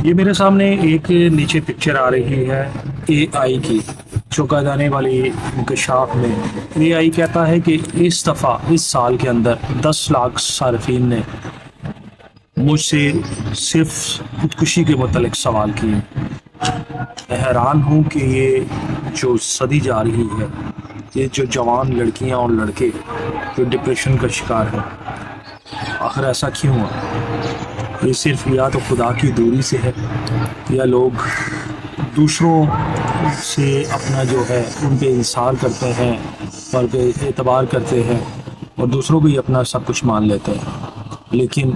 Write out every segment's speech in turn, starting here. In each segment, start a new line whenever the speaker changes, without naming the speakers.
یہ میرے سامنے ایک نیچے پکچر آ رہی ہے اے آئی کی، چوکا جانے والی انکشاف میں اے آئی کہتا ہے کہ اس دفعہ اس سال کے اندر 10 لاکھ صارفین نے مجھ سے صرف خودکشی کے متعلق سوال کیے۔ میں حیران ہوں کہ یہ جو صدی جا رہی ہے، یہ جو جوان لڑکیاں اور لڑکے جو ڈپریشن کا شکار ہیں، آخر ایسا کیوں ہے؟ یہ صرف یا تو خدا کی دوری سے ہے، یا لوگ دوسروں سے اپنا جو ہے ان پہ انحصار کرتے ہیں اور پہ اعتبار کرتے ہیں اور دوسروں کو ہی اپنا سب کچھ مان لیتے ہیں۔ لیکن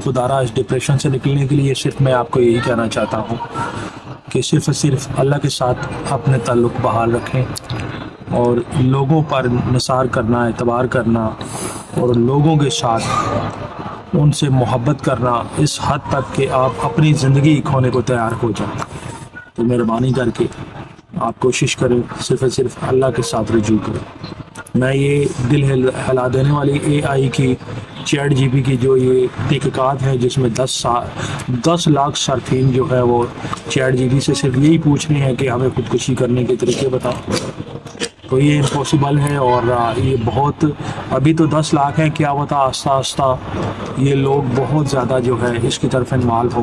خدا را اس ڈپریشن سے نکلنے کے لیے صرف میں آپ کو یہی کہنا چاہتا ہوں کہ صرف اور صرف اللہ کے ساتھ اپنے تعلق بحال رکھیں اور لوگوں پر نثار کرنا، اعتبار کرنا اور لوگوں کے ساتھ ان سے محبت کرنا اس حد تک کہ آپ اپنی زندگی کھونے کو تیار ہو جائیں، تو مہربانی کر کے آپ کوشش کریں صرف اور صرف اللہ کے ساتھ رجوع کریں۔ میں یہ دل ہلا دینے والی اے آئی کی چیٹ جی پی کی جو یہ تحقیقات ہے، جس میں 10 لاکھ صارفین جو ہے وہ چیٹ جی پی سے صرف یہی پوچھ رہے ہیں کہ ہمیں خودکشی کرنے کے طریقے بتاؤ، تو یہ امپاسبل ہے۔ اور یہ بہت ابھی تو 10 لاکھ ہیں، کیا ہوتا آہستہ آہستہ یہ لوگ بہت زیادہ جو ہے اس کی طرف انوال ہو،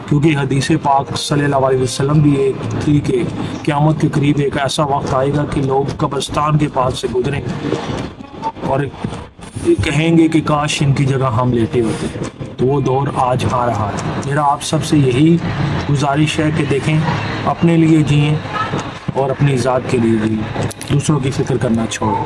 کیونکہ حدیث پاک صلی اللہ علیہ وسلم بھی ایک تھی کہ قیامت کے قریب ایک ایسا وقت آئے گا کہ لوگ قبرستان کے پاس سے گزریں اور کہیں گے کہ کاش ان کی جگہ ہم لیٹے ہوتے، تو وہ دور آج آ رہا ہے۔ میرا آپ سب سے یہی گزارش ہے کہ دیکھیں، اپنے لیے جئیں اور اپنی ذات کے لیے جئیں، دوسروں کی فکر کرنا چھوڑیں۔